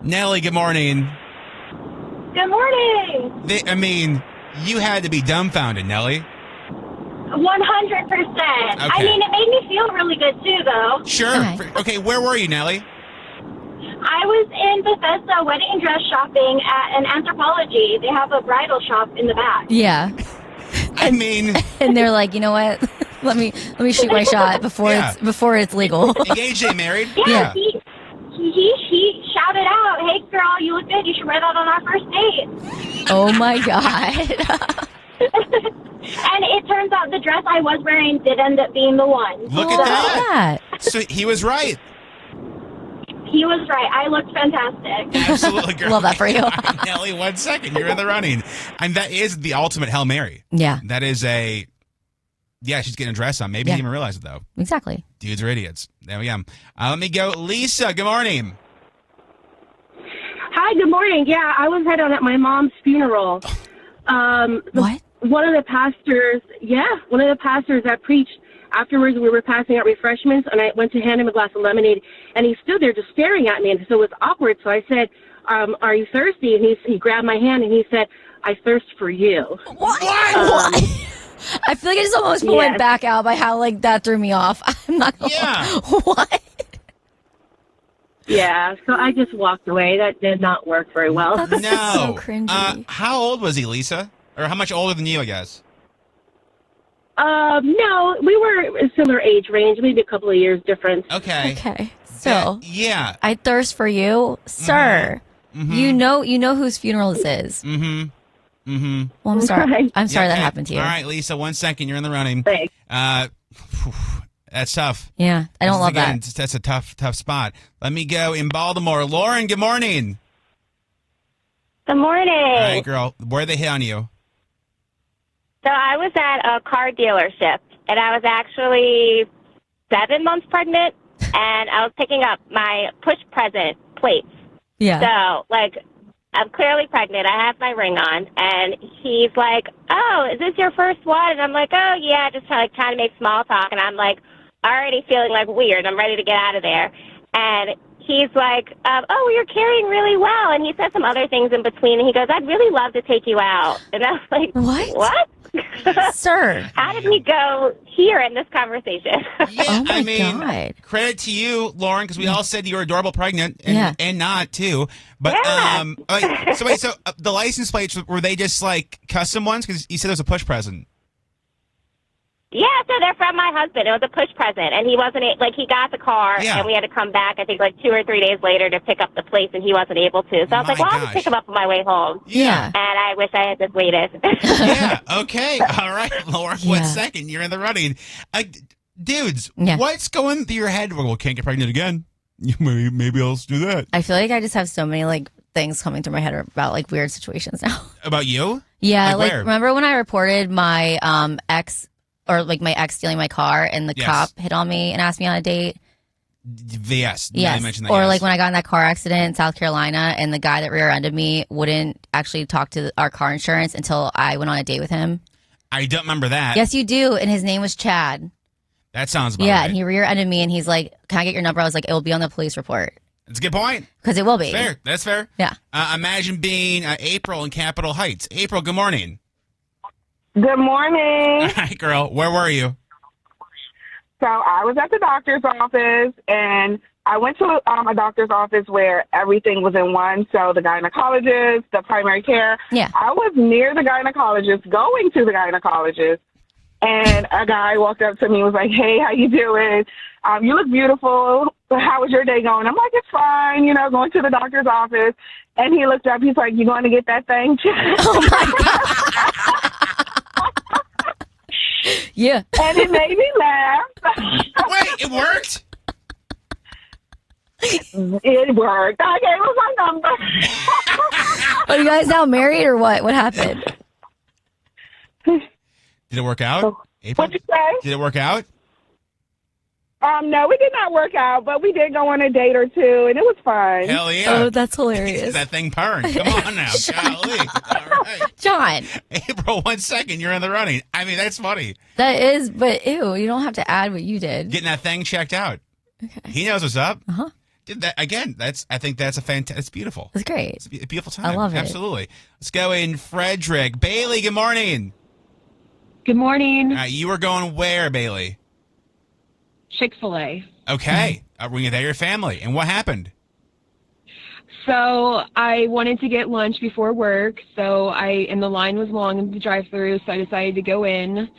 Nelly, good morning. Good morning. You had to be dumbfounded, Nelly. 100%. I mean, it made me feel really good, too, though. Sure. Okay, where were you, Nelly? I was in Bethesda wedding dress shopping at an Anthropology. They have a bridal shop in the back. Yeah. And they're like, you know what? let me shoot my shot before it's legal. Engaged and married? Yeah. He shouted out, "Hey, girl, you look good. You should wear that on our first date." Oh, my God. And it turns out the dress I was wearing did end up being the one. Look at that. So he was right. He was right. I looked fantastic. Absolutely, girl. Love that for you. Nelly, 1 second. You're in the running. And that is the ultimate Hail Mary. Yeah. That is she's getting a dress on. Maybe you didn't even realize it, though. Exactly. Dudes are idiots. There we go. Let me go. Lisa, good morning. Hi, good morning. Yeah, I was heading at my mom's funeral. What? One of the pastors that preached, afterwards we were passing out refreshments, and I went to hand him a glass of lemonade, and he stood there just staring at me, and so it was awkward. So I said, "Are you thirsty?" And he grabbed my hand, and he said, "I thirst for you." What? I feel like I just almost went back out by how that threw me off. I'm not gonna What? Yeah, so I just walked away. That did not work very well. That's so cringy. How old was he, Lisa? Or how much older than you, I guess? No, we were a similar age range, maybe a couple of years difference. Okay. So I thirst for you, sir. Mm-hmm. You know whose funeral this is. Well, I'm sorry. I'm sorry that happened to you. All right, Lisa, 1 second. You're in the running. Thanks. That's tough. Yeah, I don't love that. That's a tough spot. Let me go in Baltimore. Lauren, good morning. Good morning. All right, girl. Where they hit on you? So I was at a car dealership, and I was actually 7 months pregnant, and I was picking up my push present plates. Yeah. So, I'm clearly pregnant. I have my ring on, and he's like, "Oh, is this your first one?" And I'm like, "Oh, yeah," just trying to make small talk, and I'm already feeling weird. I'm ready to get out of there. And he's like, "Oh, you're carrying really well." And he said some other things in between, and he goes, "I'd really love to take you out." And I was like, What? Sir. How did we go here in this conversation? Yeah, Oh my God. Credit to you, Lauren, because we all said you were adorable pregnant and not too. But so the license plates, were they just custom ones? Because you said it was a push present. Yeah, so they're from my husband. It was a push present, and he wasn't he got the car, and we had to come back. I think 2 or 3 days later to pick up the plates, and he wasn't able to. So I was like, "Well, I'll just pick him up on my way home." Yeah, and I wish I had just waited. Yeah. Okay. All right, Lauren. 1 second. You're in the running. Dudes, what's going through your head? Well, can't get pregnant again. Maybe I'll do that. I feel like I just have so many things coming through my head about weird situations now. About you? Yeah. Where? Remember when I reported my ex? Or my ex stealing my car, and the cop hit on me and asked me on a date. Yes. Yes. You mentioned that, or when I got in that car accident in South Carolina, and the guy that rear-ended me wouldn't actually talk to our car insurance until I went on a date with him. I don't remember that. Yes, you do. And his name was Chad. That sounds about right. right. And he rear-ended me, and he's like, "Can I get your number?" I was like, "It will be on the police report." That's a good point. Because it will be. That's fair. Yeah. Imagine being April in Capitol Heights. April, good morning. Good morning. All right, girl. Where were you? So I was at the doctor's office, and I went to a doctor's office where everything was in one. So the gynecologist, the primary care. Yeah. I was near the gynecologist, going to the gynecologist, and a guy walked up to me and was like, "Hey, how you doing? You look beautiful. How was your day going?" I'm like, "It's fine, going to the doctor's office." And he looked up. He's like, "You going to get that thing checked?" Oh, my God. Yeah. And it made me laugh. Wait, it worked? It worked. I gave him my number. Are you guys now married or what? What happened? Did it work out? April? What'd you say? Did it work out? No, we did not work out, but we did go on a date or two, and it was fun. Hell yeah. Oh, that's hilarious. That thing purring. Come on now. Golly. All right. John. April, 1 second. You're in the running. I mean, that's funny. That is, but ew, you don't have to add what you did. Getting that thing checked out. Okay. He knows what's up. Uh-huh. again, I think that's a fantastic. It's beautiful. It's great. It's a beautiful time. I love it. Absolutely. Let's go in Frederick. Bailey, good morning. Good morning. You were going where, Bailey? Chick-fil-A. Okay. Were you there, your family? And what happened? So I wanted to get lunch before work, and the line was long in the drive-thru, so I decided to go in,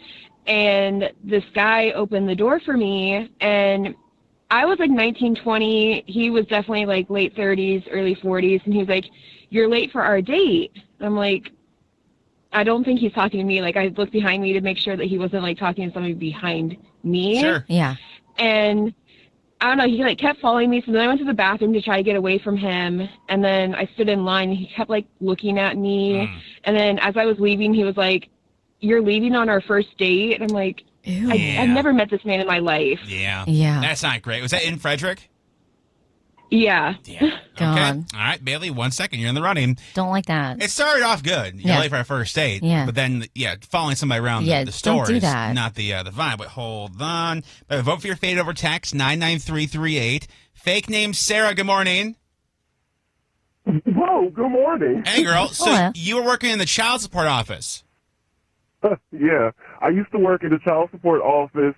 and this guy opened the door for me, and I was like 19, 20. He was definitely like late 30s, early 40s, and he was like, "You're late for our date." I'm like, I don't think he's talking to me. Like, I looked behind me to make sure that he wasn't like talking to somebody behind me. Sure. Yeah. And I don't know, he like kept following me, so then I went to the bathroom to try to get away from him, and then I stood in line, and he kept like looking at me, and then as I was leaving, he was like, "You're leaving on our first date?" And I'm like, I've never met this man in my life. Yeah. Yeah. That's not great. Was that in Frederick? Yeah. Yeah. Okay. God. All right, Bailey, 1 second. You're in the running. Don't like that. It started off good. You're late for our first date. Yeah. But then, following somebody around the store don't do is that. not the vibe. But hold on. Vote for your fate over text, 99338. Fake name Sarah, good morning. Whoa, good morning. Hey, girl. So Hello. you were working in the child support office. Yeah, I used to work in the child support office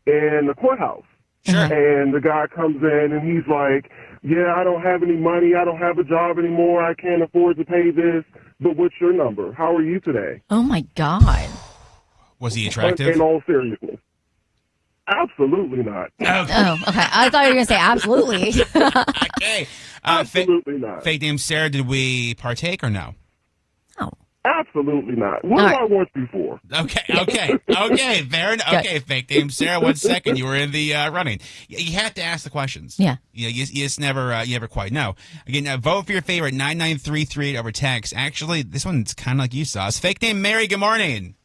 in the courthouse. Sure. And the guy comes in and he's like, "Yeah, I don't have any money. I don't have a job anymore. I can't afford to pay this. But what's your number? How are you today?" Oh my God. Was he attractive? In all seriousness. Absolutely not. Okay. Oh, okay. I thought you were going to say absolutely. Okay. Absolutely not. Fake name Sarah, did we partake or no? Oh. Absolutely not. What All do right. I want you for? Okay, fair enough. Okay, fake name Sarah, 1 second. You were in the running. You have to ask the questions. Yeah. You just never, you never quite know. Again, vote for your favorite, 99338 over text. Actually, this one's kind of like you saw. It's fake name Mary, good morning.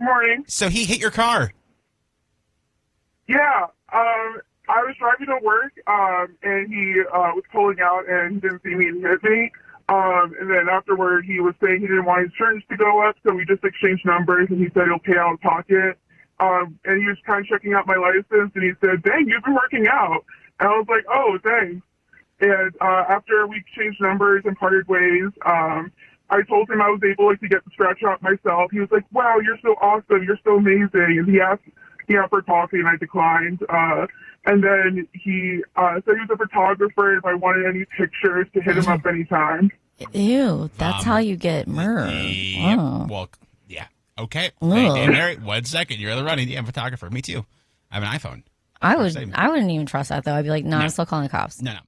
Morning. So he hit your car. Yeah. I was driving to work, and he was pulling out and he didn't see me and hit me. And then afterward, he was saying he didn't want his insurance to go up, so we just exchanged numbers, and he said he'll pay out of pocket. And he was kind of checking out my license, and he said, "Dang, you've been working out." And I was like, "Oh, thanks." And after we exchanged numbers and parted ways, I told him I was able to get the scratch out myself. He was like, "Wow, you're so awesome. You're so amazing." And he asked for coffee, and I declined. And then he said he was a photographer, and if I wanted any pictures, to hit him up anytime. Ew, that's how you get murdered. Yeah. Oh. Well, yeah. Okay. Ugh. Fake name Mary, 1 second. You're in the running. Yeah, I'm a photographer. Me too. I have an iPhone. I wouldn't even trust that though. I'd be like, no, I'm still calling the cops. No.